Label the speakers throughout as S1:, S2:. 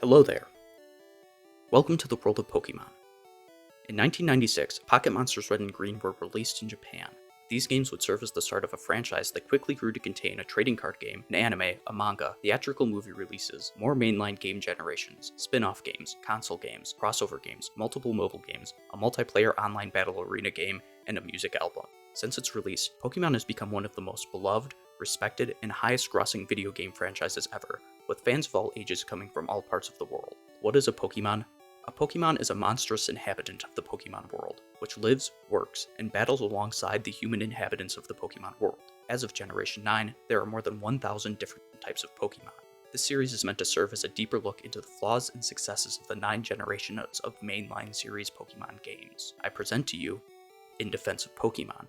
S1: Hello there. Welcome to the world of Pokemon. In 1996, Pocket Monsters Red and Green were released in Japan. These games would serve as the start of a franchise that quickly grew to contain a trading card game, an anime, a manga, theatrical movie releases, more mainline game generations, spin-off games, console games, crossover games, multiple mobile games, a multiplayer online battle arena game, and a music album. Since its release, Pokemon has become one of the most beloved, respected, and highest-grossing video game franchises ever, with fans of all ages coming from all parts of the world. What is a Pokemon? A Pokemon is a monstrous inhabitant of the Pokemon world, which lives, works, and battles alongside the human inhabitants of the Pokemon world. As of Generation 9, there are more than 1,000 different types of Pokemon. This series is meant to serve as a deeper look into the flaws and successes of the 9 generations of mainline series Pokemon games. I present to you In Defense of Pokemon.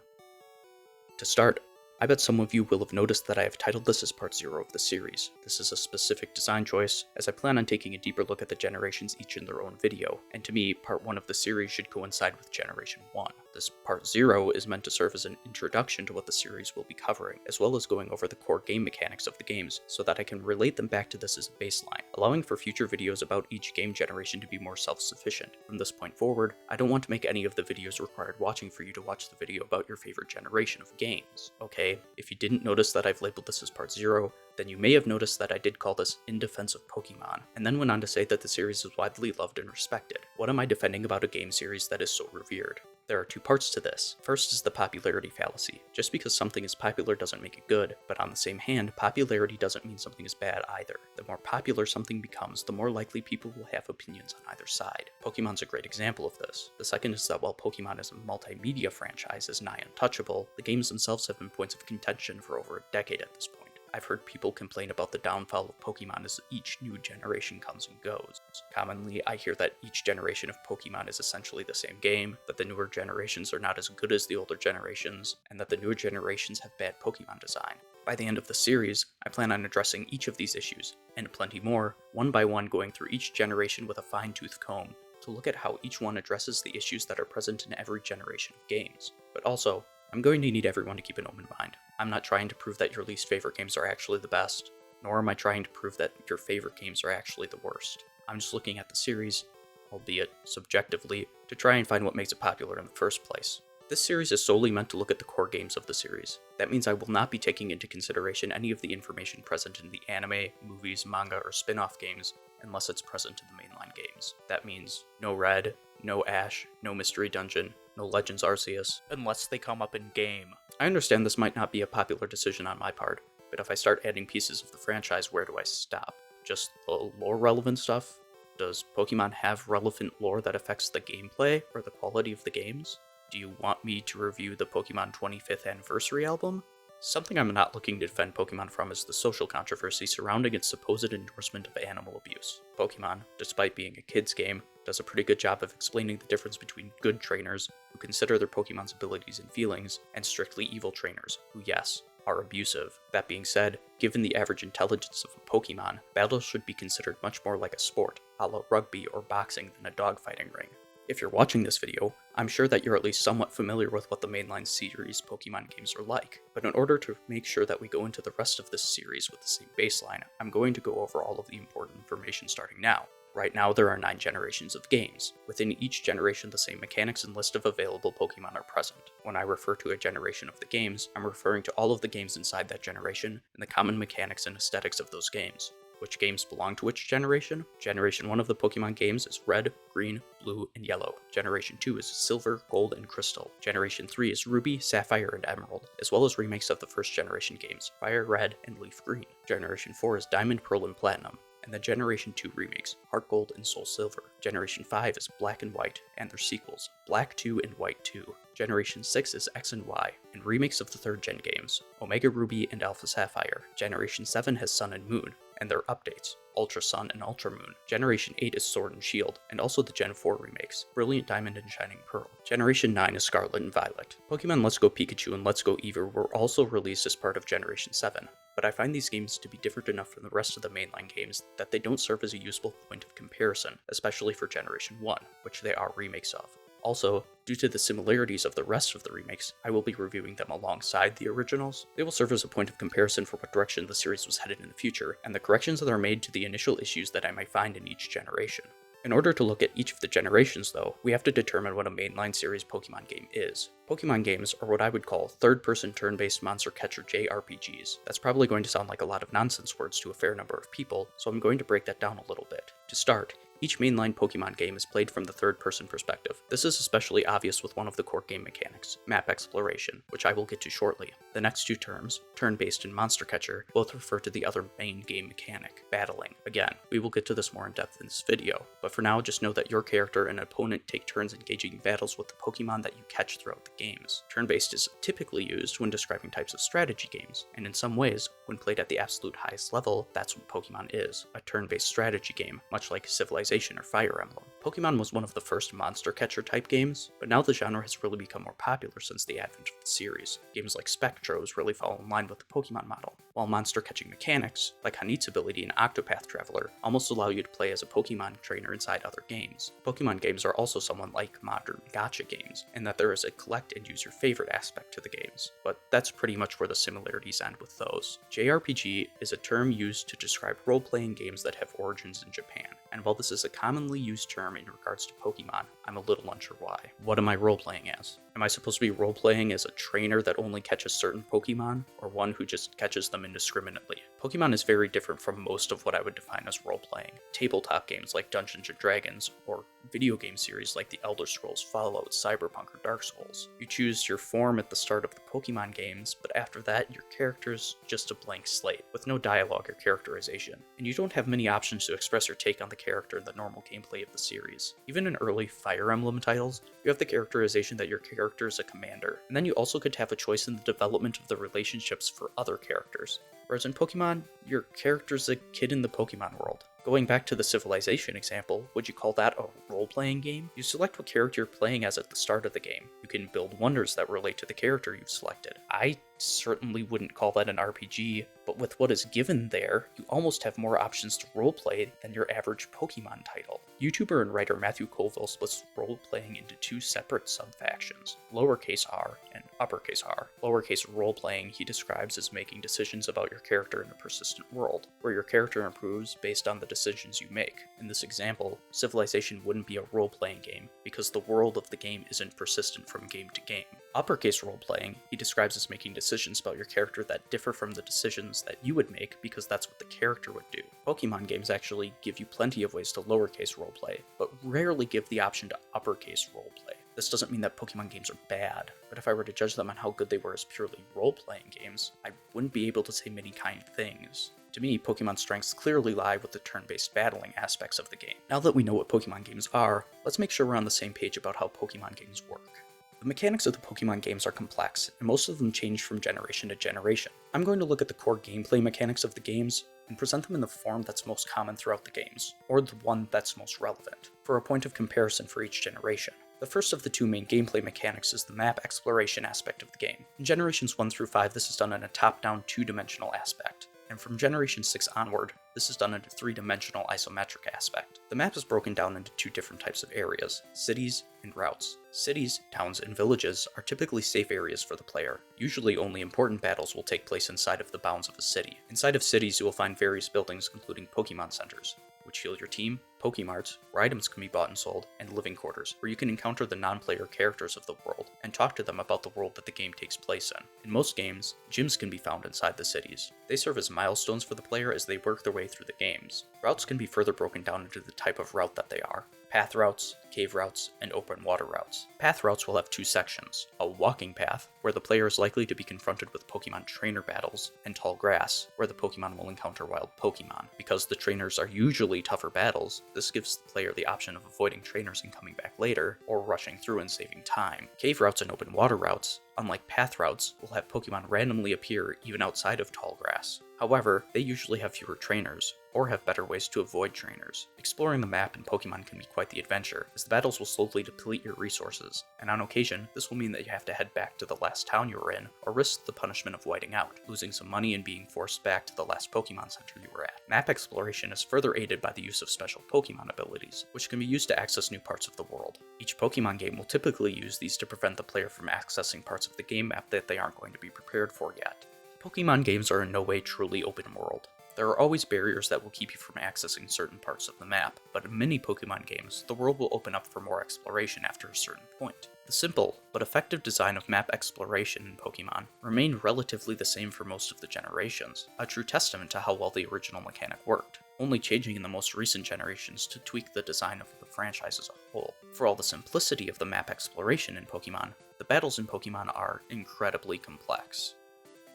S1: To start, I bet some of you will have noticed that I have titled this as Part 0 of the series. This is a specific design choice, as I plan on taking a deeper look at the generations each in their own video, and to me, Part 1 of the series should coincide with Generation 1. This Part 0 is meant to serve as an introduction to what the series will be covering, as well as going over the core game mechanics of the games, so that I can relate them back to this as a baseline, allowing for future videos about each game generation to be more self-sufficient. From this point forward, I don't want to make any of the videos required watching for you to watch the video about your favorite generation of games. Okay, if you didn't notice that I've labeled this as Part 0, then you may have noticed that I did call this In Defense of Pokemon, and then went on to say that the series is widely loved and respected. What am I defending about a game series that is so revered? There are 2 parts to this. First is the popularity fallacy. Just because something is popular doesn't make it good, but on the same hand, popularity doesn't mean something is bad either. The more popular something becomes, the more likely people will have opinions on either side. Pokemon's a great example of this. The second is that while Pokemon is a multimedia franchise is nigh untouchable, the games themselves have been points of contention for over a decade at this point. I've heard people complain about the downfall of Pokemon as each new generation comes and goes. Commonly, I hear that each generation of Pokemon is essentially the same game, that the newer generations are not as good as the older generations, and that the newer generations have bad Pokemon design. By the end of the series, I plan on addressing each of these issues, and plenty more, one by one going through each generation with a fine-tooth comb, to look at how each one addresses the issues that are present in every generation of games. But also, I'm going to need everyone to keep an open mind. I'm not trying to prove that your least favorite games are actually the best, nor am I trying to prove that your favorite games are actually the worst. I'm just looking at the series, albeit subjectively, to try and find what makes it popular in the first place. This series is solely meant to look at the core games of the series. That means I will not be taking into consideration any of the information present in the anime, movies, manga, or spin-off games unless it's present in the mainline games. That means no Red, no Ash, no Mystery Dungeon, no Legends Arceus, unless they come up in game. I understand this might not be a popular decision on my part, but if I start adding pieces of the franchise, where do I stop? Just the lore-relevant stuff? Does Pokemon have relevant lore that affects the gameplay or the quality of the games? Do you want me to review the Pokemon 25th Anniversary album? Something I'm not looking to defend Pokemon from is the social controversy surrounding its supposed endorsement of animal abuse. Pokemon, despite being a kid's game, does a pretty good job of explaining the difference between good trainers, who consider their Pokemon's abilities and feelings, and strictly evil trainers, who, yes, are abusive. That being said, given the average intelligence of a Pokemon, battles should be considered much more like a sport, a la rugby or boxing, than a dogfighting ring. If you're watching this video, I'm sure that you're at least somewhat familiar with what the mainline series Pokemon games are like, but in order to make sure that we go into the rest of this series with the same baseline, I'm going to go over all of the important information starting now. Right now, there are 9 generations of games. Within each generation, the same mechanics and list of available Pokemon are present. When I refer to a generation of the games, I'm referring to all of the games inside that generation and the common mechanics and aesthetics of those games. Which games belong to which generation? Generation 1 of the Pokemon games is Red, Green, Blue, and Yellow. Generation 2 is Silver, Gold, and Crystal. Generation 3 is Ruby, Sapphire, and Emerald, as well as remakes of the first generation games, Fire Red and Leaf Green. Generation 4 is Diamond, Pearl, and Platinum, and the Generation 2 remakes, Heart Gold and Soul Silver. Generation 5 is Black and White, and their sequels, Black 2 and White 2. Generation 6 is X and Y, and remakes of the 3rd gen games, Omega Ruby and Alpha Sapphire. Generation 7 has Sun and Moon, and their updates, Ultra Sun and Ultra Moon. Generation 8 is Sword and Shield, and also the Gen 4 remakes, Brilliant Diamond and Shining Pearl. Generation 9 is Scarlet and Violet. Pokemon Let's Go Pikachu and Let's Go Eevee were also released as part of Generation 7, but I find these games to be different enough from the rest of the mainline games that they don't serve as a useful point of comparison, especially for Generation 1, which they are remakes of. Also, due to the similarities of the rest of the remakes, I will be reviewing them alongside the originals. They will serve as a point of comparison for what direction the series was headed in the future, and the corrections that are made to the initial issues that I might find in each generation. In order to look at each of the generations, though, we have to determine what a mainline series Pokemon game is. Pokemon games are what I would call third-person turn-based monster catcher JRPGs. That's probably going to sound like a lot of nonsense words to a fair number of people, so I'm going to break that down a little bit. To start, each mainline Pokemon game is played from the third-person perspective. This is especially obvious with one of the core game mechanics, map exploration, which I will get to shortly. The next two terms, turn-based and monster catcher, both refer to the other main game mechanic, battling. Again, we will get to this more in depth in this video, but for now just know that your character and opponent take turns engaging in battles with the Pokemon that you catch throughout the games. Turn-based is typically used when describing types of strategy games, and in some ways, when played at the absolute highest level, that's what Pokemon is, a turn-based strategy game, much like Civilization or Fire Emblem. Pokemon was one of the first monster catcher type games, but now the genre has really become more popular since the advent of the series. Games like Spectros really fall in line with the Pokemon model, while monster catching mechanics, like Hanit's ability in Octopath Traveler, almost allow you to play as a Pokemon trainer inside other games. Pokemon games are also somewhat like modern gacha games, in that there is a collect and use your favorite aspect to the games, but that's pretty much where the similarities end with those. JRPG is a term used to describe role-playing games that have origins in Japan, and while this is a commonly used term in regards to Pokemon, I'm a little unsure why. What am I role-playing as? Am I supposed to be role-playing as a trainer that only catches certain Pokemon, or one who just catches them indiscriminately? Pokemon is very different from most of what I would define as role-playing. Tabletop games like Dungeons & Dragons, or video game series like The Elder Scrolls, Fallout, Cyberpunk, or Dark Souls. You choose your form at the start of the Pokemon games, but after that, your character's just a blank slate, with no dialogue or characterization, and you don't have many options to express your take on the character in the normal gameplay of the series. Even in early Fire Emblem titles, you have the characterization that your character is a commander, and then you also could have a choice in the development of the relationships for other characters. Whereas in Pokemon, your character's a kid in the Pokemon world. Going back to the Civilization example, would you call that a role-playing game? You select what character you're playing as at the start of the game. You can build wonders that relate to the character you've selected. I certainly wouldn't call that an RPG, but with what is given there, you almost have more options to roleplay than your average Pokemon title. YouTuber and writer Matthew Colville splits roleplaying into two separate sub-factions, lowercase r and uppercase r. Lowercase roleplaying he describes as making decisions about your character in a persistent world, where your character improves based on the decisions you make. In this example, Civilization wouldn't be a role-playing game, because the world of the game isn't persistent from game to game. Uppercase role-playing he describes as making decisions about your character that differ from the decisions that you would make because that's what the character would do. Pokemon games actually give you plenty of ways to lowercase roleplay, but rarely give the option to uppercase roleplay. This doesn't mean that Pokemon games are bad, but if I were to judge them on how good they were as purely role-playing games, I wouldn't be able to say many kind things. To me, Pokemon's strengths clearly lie with the turn-based battling aspects of the game. Now that we know what Pokemon games are, let's make sure we're on the same page about how Pokemon games work. The mechanics of the Pokemon games are complex, and most of them change from generation to generation. I'm going to look at the core gameplay mechanics of the games and present them in the form that's most common throughout the games, or the one that's most relevant, for a point of comparison for each generation. The first of the two main gameplay mechanics is the map exploration aspect of the game. In generations 1 through 5, this is done in a top-down, two-dimensional aspect, and from Generation 6 onward, this is done in a three-dimensional isometric aspect. The map is broken down into two different types of areas, cities and routes. Cities, towns, and villages are typically safe areas for the player. Usually only important battles will take place inside of the bounds of a city. Inside of cities, you will find various buildings including Pokemon centers, which heal your team, Pokemarts, where items can be bought and sold, and living quarters, where you can encounter the non-player characters of the world and talk to them about the world that the game takes place in. In most games, gyms can be found inside the cities. They serve as milestones for the player as they work their way through the games. Routes can be further broken down into the type of route that they are. Path routes, cave routes, and open water routes. Path routes will have two sections, a walking path, where the player is likely to be confronted with Pokemon trainer battles, and tall grass, where the Pokemon will encounter wild Pokemon. Because the trainers are usually tougher battles, this gives the player the option of avoiding trainers and coming back later, or rushing through and saving time. Cave routes and open water routes unlike path routes, will have Pokemon randomly appear even outside of tall grass. However, they usually have fewer trainers, or have better ways to avoid trainers. Exploring the map in Pokemon can be quite the adventure, as the battles will slowly deplete your resources, and on occasion, this will mean that you have to head back to the last town you were in, or risk the punishment of whiting out, losing some money and being forced back to the last Pokemon Center you were at. Map exploration is further aided by the use of special Pokemon abilities, which can be used to access new parts of the world. Each Pokemon game will typically use these to prevent the player from accessing parts of the game map that they aren't going to be prepared for yet. Pokemon games are in no way truly open world. There are always barriers that will keep you from accessing certain parts of the map, but in many Pokemon games, the world will open up for more exploration after a certain point. The simple, but effective design of map exploration in Pokemon remained relatively the same for most of the generations, a true testament to how well the original mechanic worked, only changing in the most recent generations to tweak the design of the franchise as a whole. For all the simplicity of the map exploration in Pokemon, the battles in Pokemon are incredibly complex.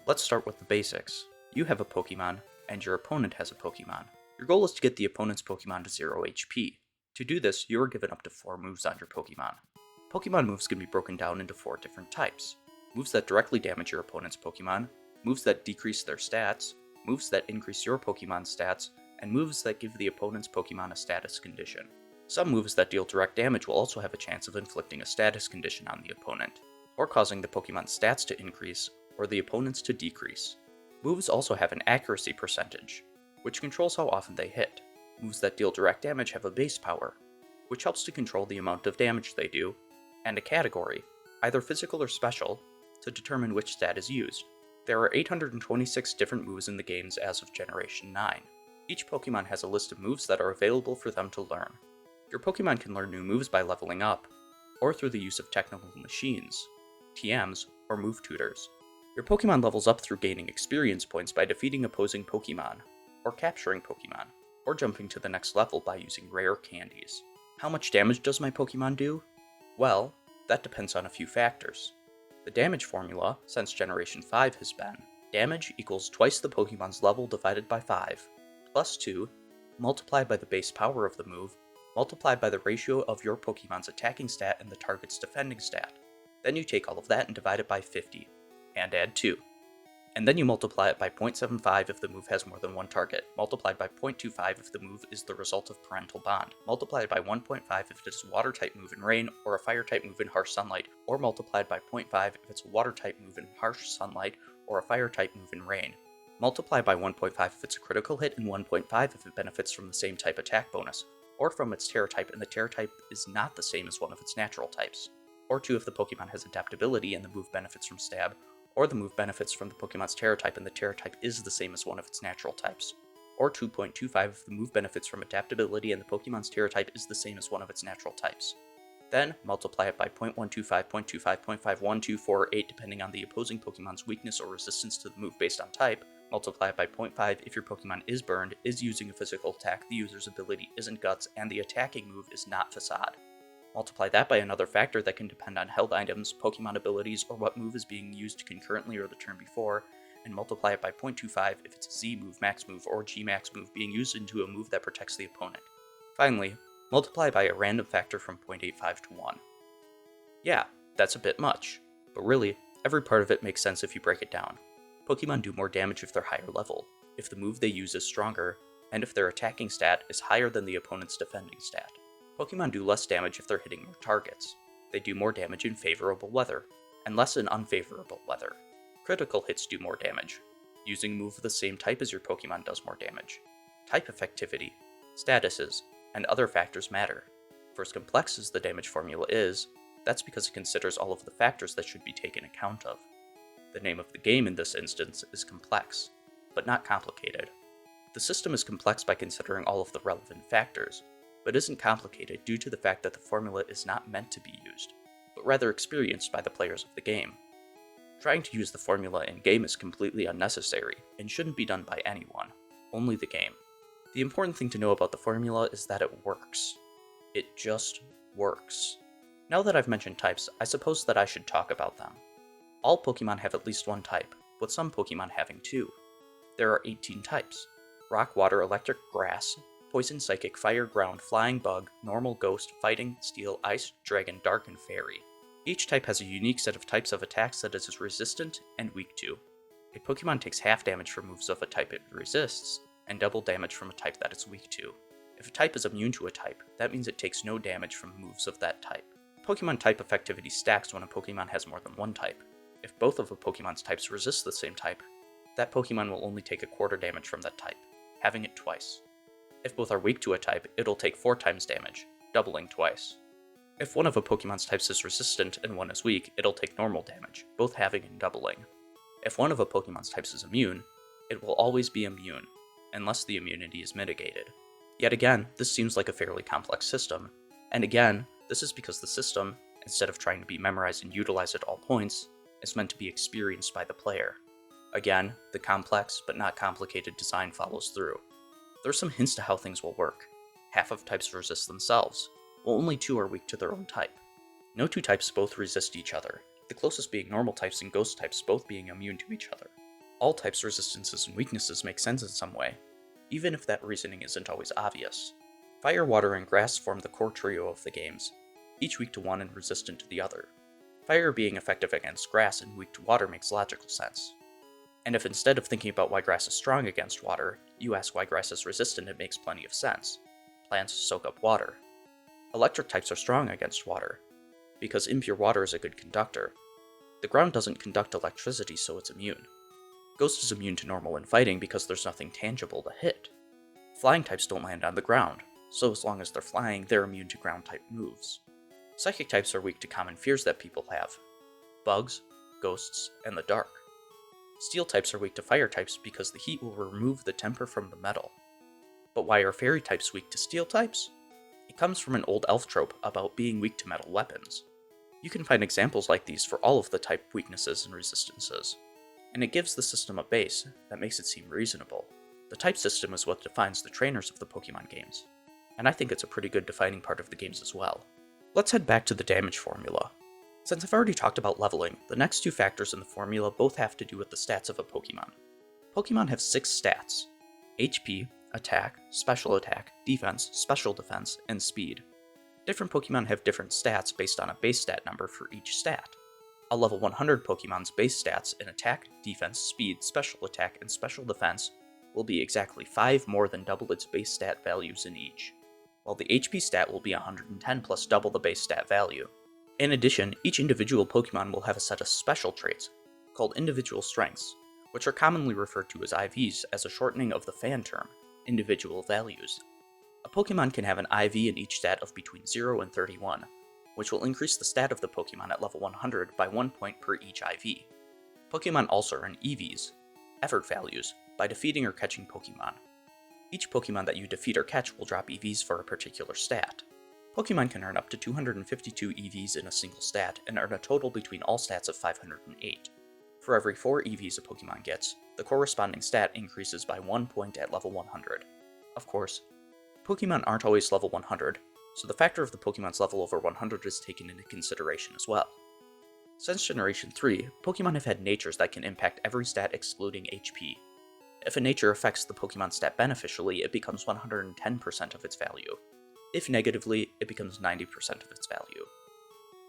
S1: Let's start with the basics. You have a Pokemon, and your opponent has a Pokemon. Your goal is to get the opponent's Pokemon to 0 HP. To do this, you are given up to 4 moves on your Pokemon. Pokemon moves can be broken down into 4 different types. Moves that directly damage your opponent's Pokemon, moves that decrease their stats, moves that increase your Pokemon's stats, and moves that give the opponent's Pokemon a status condition. Some moves that deal direct damage will also have a chance of inflicting a status condition on the opponent, or causing the Pokemon's stats to increase, or the opponent's to decrease. Moves also have an accuracy percentage, which controls how often they hit. Moves that deal direct damage have a base power, which helps to control the amount of damage they do, and a category, either physical or special, to determine which stat is used. There are 826 different moves in the games as of Generation 9. Each Pokemon has a list of moves that are available for them to learn. Your Pokemon can learn new moves by leveling up, or through the use of technical machines, TMs, or move tutors. Your Pokemon levels up through gaining experience points by defeating opposing Pokemon, or capturing Pokemon, or jumping to the next level by using rare candies. How much damage does my Pokemon do? Well, that depends on a few factors. The damage formula, since Generation 5 has been, damage equals twice the Pokemon's level divided by 5, plus 2, multiplied by the base power of the move, multiplied by the ratio of your Pokemon's attacking stat and the target's defending stat. Then you take all of that and divide it by 50. And add 2. And then you multiply it by 0.75 if the move has more than one target, multiplied by 0.25 if the move is the result of parental bond, multiplied by 1.5 if it is a water-type move in rain or a fire-type move in harsh sunlight, or multiplied by 0.5 if it's a water-type move in harsh sunlight or a fire-type move in rain. Multiply by 1.5 if it's a critical hit and 1.5 if it benefits from the same type attack bonus, or from its Terra type and the Terra type is not the same as one of its natural types, or 2 if the Pokemon has adaptability and the move benefits from stab, or the move benefits from the Pokemon's Terra type and the Terra type is the same as one of its natural types, or 2.25 if the move benefits from adaptability and the Pokemon's Terra type is the same as one of its natural types. Then, multiply it by 0.125, 0.25, 0.5, 1, 2, 4, or 8 depending on the opposing Pokemon's weakness or resistance to the move based on type, multiply it by 0.5 if your Pokemon is burned, is using a physical attack, the user's ability isn't Guts, and the attacking move is not Facade. Multiply that by another factor that can depend on held items, Pokemon abilities, or what move is being used concurrently or the turn before, and multiply it by 0.25 if it's a Z move, Max move, or G Max move being used into a move that protects the opponent. Finally, multiply by a random factor from 0.85 to 1. Yeah, that's a bit much, but really, every part of it makes sense if you break it down. Pokemon do more damage if they're higher level, if the move they use is stronger, and if their attacking stat is higher than the opponent's defending stat. Pokemon do less damage if they're hitting more targets. They do more damage in favorable weather, and less in unfavorable weather. Critical hits do more damage. Using a move of the same type as your Pokemon does more damage. Type effectivity, statuses, and other factors matter. For as complex as the damage formula is, that's because it considers all of the factors that should be taken account of. The name of the game in this instance is complex, but not complicated. The system is complex by considering all of the relevant factors, but isn't complicated due to the fact that the formula is not meant to be used, but rather experienced by the players of the game. Trying to use the formula in-game is completely unnecessary, and shouldn't be done by anyone, only the game. The important thing to know about the formula is that it works. It just works. Now that I've mentioned types, I suppose that I should talk about them. All Pokemon have at least one type, with some Pokemon having 2. There are 18 types: Rock, Water, Electric, Grass, Poison, Psychic, Fire, Ground, Flying, Bug, Normal, Ghost, Fighting, Steel, Ice, Dragon, Dark, and Fairy. Each type has a unique set of types of attacks that it is resistant and weak to. A Pokemon takes half damage from moves of a type it resists, and double damage from a type that it's weak to. If a type is immune to a type, that means it takes no damage from moves of that type. Pokemon type effectivity stacks when a Pokemon has more than one type. If both of a Pokemon's types resist the same type, that Pokemon will only take a quarter damage from that type, having it twice. If both are weak to a type, it'll take 4 times damage, doubling twice. If one of a Pokemon's types is resistant and one is weak, it'll take normal damage, both halving and doubling. If one of a Pokemon's types is immune, it will always be immune, unless the immunity is mitigated. Yet again, this seems like a fairly complex system, and again, this is because the system, instead of trying to be memorized and utilized at all points, is meant to be experienced by the player. Again, the complex but not complicated design follows through. There are some hints to how things will work. Half of types resist themselves, while only 2 are weak to their own type. No 2 types both resist each other, the closest being normal types and ghost types both being immune to each other. All types' resistances and weaknesses make sense in some way, even if that reasoning isn't always obvious. Fire, water, and grass form the core trio of the games, each weak to one and resistant to the other. Fire being effective against grass and weak to water makes logical sense. And if instead of thinking about why grass is strong against water, you ask why grass is resistant, it makes plenty of sense. Plants soak up water. Electric types are strong against water, because impure water is a good conductor. The ground doesn't conduct electricity, so it's immune. Ghost is immune to normal and fighting because there's nothing tangible to hit. Flying types don't land on the ground, so as long as they're flying, they're immune to ground-type moves. Psychic types are weak to common fears that people have: bugs, ghosts, and the dark. Steel types are weak to fire types because the heat will remove the temper from the metal. But why are fairy types weak to steel types? It comes from an old elf trope about being weak to metal weapons. You can find examples like these for all of the type weaknesses and resistances, and it gives the system a base that makes it seem reasonable. The type system is what defines the trainers of the Pokemon games, and I think it's a pretty good defining part of the games as well. Let's head back to the damage formula. Since I've already talked about leveling, the next 2 factors in the formula both have to do with the stats of a Pokemon. Pokemon have 6 stats: HP, Attack, Special Attack, Defense, Special Defense, and Speed. Different Pokemon have different stats based on a base stat number for each stat. A level 100 Pokemon's base stats in Attack, Defense, Speed, Special Attack, and Special Defense will be exactly 5 more than double its base stat values in each, while the HP stat will be 110 plus double the base stat value. In addition, each individual Pokemon will have a set of special traits, called individual strengths, which are commonly referred to as IVs as a shortening of the fan term, individual values. A Pokemon can have an IV in each stat of between 0 and 31, which will increase the stat of the Pokemon at level 100 by 1 point per each IV. Pokemon also earn EVs, effort values, by defeating or catching Pokemon. Each Pokemon that you defeat or catch will drop EVs for a particular stat. Pokemon can earn up to 252 EVs in a single stat and earn a total between all stats of 508. For every 4 EVs a Pokemon gets, the corresponding stat increases by 1 point at level 100. Of course, Pokemon aren't always level 100, so the factor of the Pokemon's level over 100 is taken into consideration as well. Since Generation 3, Pokemon have had natures that can impact every stat excluding HP. If a nature affects the Pokemon stat beneficially, it becomes 110% of its value. If negatively, it becomes 90% of its value.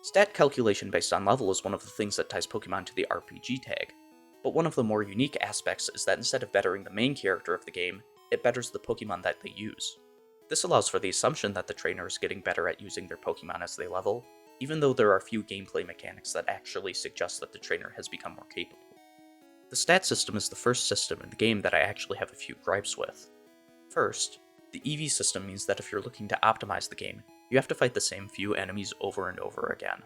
S1: Stat calculation based on level is one of the things that ties Pokemon to the RPG tag, but one of the more unique aspects is that instead of bettering the main character of the game, it betters the Pokemon that they use. This allows for the assumption that the trainer is getting better at using their Pokemon as they level, even though there are few gameplay mechanics that actually suggest that the trainer has become more capable. The stat system is the first system in the game that I actually have a few gripes with. First, the EV system means that if you're looking to optimize the game, you have to fight the same few enemies over and over again.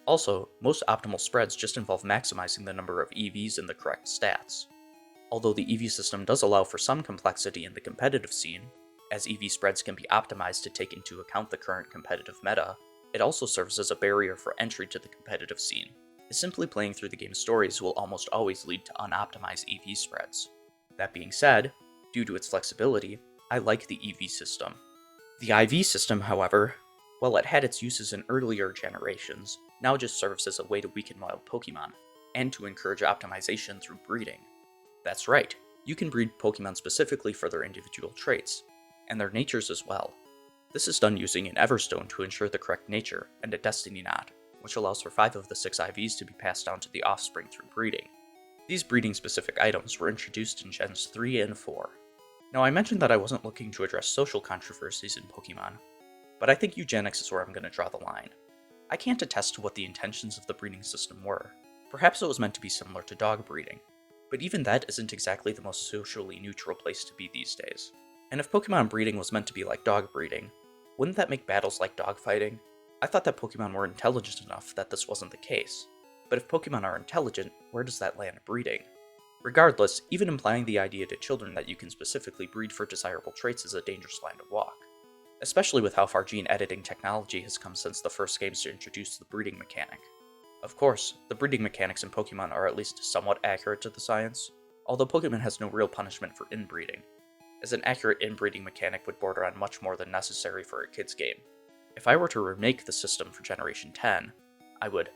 S1: Also, most optimal spreads just involve maximizing the number of EVs in the correct stats. Although the EV system does allow for some complexity in the competitive scene, as EV spreads can be optimized to take into account the current competitive meta, it also serves as a barrier for entry to the competitive scene, as simply playing through the game's stories will almost always lead to unoptimized EV spreads. That being said, due to its flexibility, I like the EV system. The IV system, however, while it had its uses in earlier generations, now just serves as a way to weaken wild Pokemon, and to encourage optimization through breeding. That's right, you can breed Pokemon specifically for their individual traits, and their natures as well. This is done using an Everstone to ensure the correct nature, and a Destiny Knot, which allows for 5 of the 6 IVs to be passed down to the offspring through breeding. These breeding-specific items were introduced in Gens 3 and 4. Now, I mentioned that I wasn't looking to address social controversies in Pokemon, but I think eugenics is where I'm going to draw the line. I can't attest to what the intentions of the breeding system were. Perhaps it was meant to be similar to dog breeding, but even that isn't exactly the most socially neutral place to be these days. And if Pokemon breeding was meant to be like dog breeding, wouldn't that make battles like dogfighting? I thought that Pokemon were intelligent enough that this wasn't the case. But if Pokemon are intelligent, where does that land breeding? Regardless, even implying the idea to children that you can specifically breed for desirable traits is a dangerous line to walk. Especially with how far gene editing technology has come since the first games to introduce the breeding mechanic. Of course, the breeding mechanics in Pokemon are at least somewhat accurate to the science, although Pokemon has no real punishment for inbreeding, as an accurate inbreeding mechanic would border on much more than necessary for a kid's game. If I were to remake the system for Generation 10, I would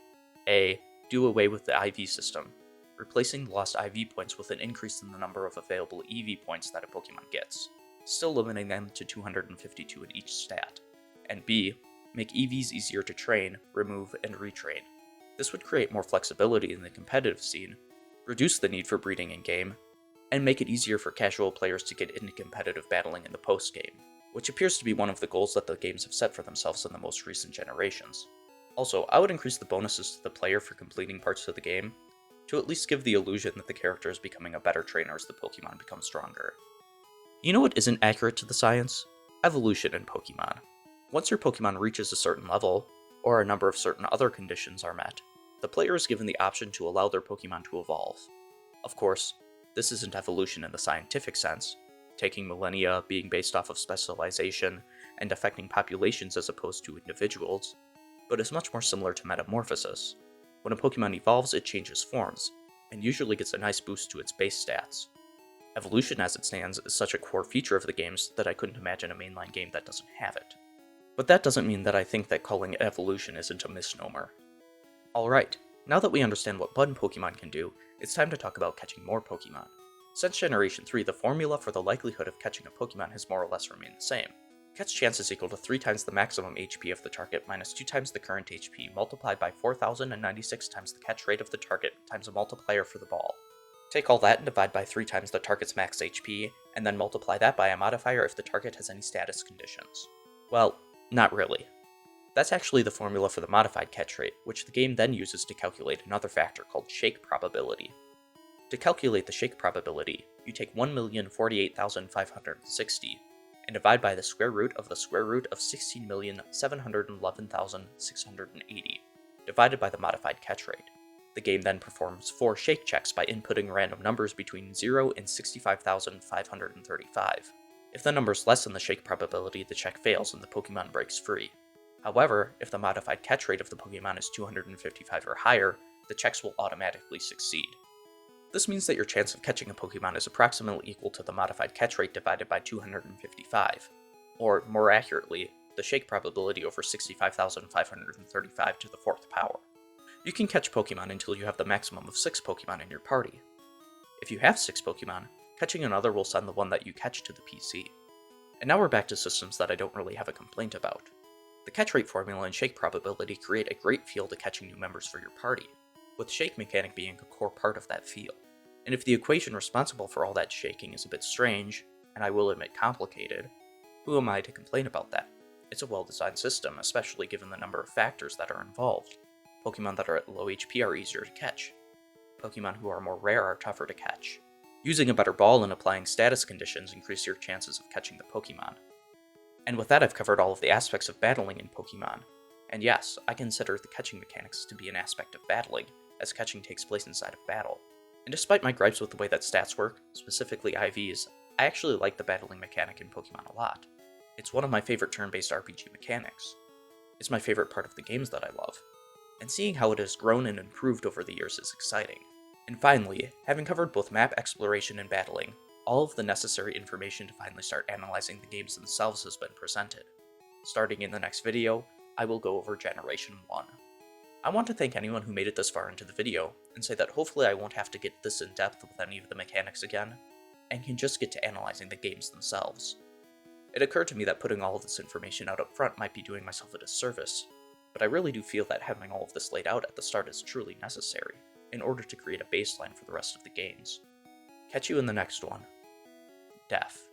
S1: A. Do away with the IV system, replacing the lost IV points with an increase in the number of available EV points that a Pokemon gets, still limiting them to 252 in each stat, and B. Make EVs easier to train, remove, and retrain. This would create more flexibility in the competitive scene, reduce the need for breeding in-game, and make it easier for casual players to get into competitive battling in the post-game, which appears to be one of the goals that the games have set for themselves in the most recent generations. Also, I would increase the bonuses to the player for completing parts of the game, to at least give the illusion that the character is becoming a better trainer as the Pokemon become stronger. You know what isn't accurate to the science? Evolution in Pokemon. Once your Pokemon reaches a certain level, or a number of certain other conditions are met, the player is given the option to allow their Pokemon to evolve. Of course, this isn't evolution in the scientific sense, taking millennia, being based off of specialization, and affecting populations as opposed to individuals, but is much more similar to metamorphosis. When a Pokemon evolves, it changes forms, and usually gets a nice boost to its base stats. Evolution as it stands is such a core feature of the games that I couldn't imagine a mainline game that doesn't have it. But that doesn't mean that I think that calling it evolution isn't a misnomer. Alright, now that we understand what one Pokemon can do, it's time to talk about catching more Pokemon. Since Generation 3, the formula for the likelihood of catching a Pokemon has more or less remained the same. Catch chance is equal to 3 times the maximum HP of the target minus 2 times the current HP multiplied by 4,096 times the catch rate of the target times a multiplier for the ball. Take all that and divide by 3 times the target's max HP, and then multiply that by a modifier if the target has any status conditions. Well, not really. That's actually the formula for the modified catch rate, which the game then uses to calculate another factor called shake probability. To calculate the shake probability, you take 1,048,560 and divide by the square root of 16,711,680, divided by the modified catch rate. The game then performs 4 shake checks by inputting random numbers between 0 and 65,535. If the number is less than the shake probability, the check fails and the Pokemon breaks free. However, if the modified catch rate of the Pokemon is 255 or higher, the checks will automatically succeed. This means that your chance of catching a Pokemon is approximately equal to the modified catch rate divided by 255, or more accurately, the shake probability over 65,535 to the 4th power. You can catch Pokemon until you have the maximum of 6 Pokemon in your party. If you have 6 Pokemon, catching another will send the one that you catch to the PC. And now we're back to systems that I don't really have a complaint about. The catch rate formula and shake probability create a great feel to catching new members for your party, with shake mechanic being a core part of that feel. And if the equation responsible for all that shaking is a bit strange, and I will admit complicated, who am I to complain about that? It's a well-designed system, especially given the number of factors that are involved. Pokemon that are at low HP are easier to catch. Pokemon who are more rare are tougher to catch. Using a better ball and applying status conditions increase your chances of catching the Pokemon. And with that, I've covered all of the aspects of battling in Pokemon. And yes, I consider the catching mechanics to be an aspect of battling, as catching takes place inside of battle. And despite my gripes with the way that stats work, specifically IVs, I actually like the battling mechanic in Pokemon a lot. It's one of my favorite turn-based RPG mechanics. It's my favorite part of the games that I love. And seeing how it has grown and improved over the years is exciting. And finally, having covered both map exploration and battling, all of the necessary information to finally start analyzing the games themselves has been presented. Starting in the next video, I will go over Generation 1. I want to thank anyone who made it this far into the video, and say that hopefully I won't have to get this in depth with any of the mechanics again, and can just get to analyzing the games themselves. It occurred to me that putting all of this information out up front might be doing myself a disservice, but I really do feel that having all of this laid out at the start is truly necessary, in order to create a baseline for the rest of the games. Catch you in the next one. Death.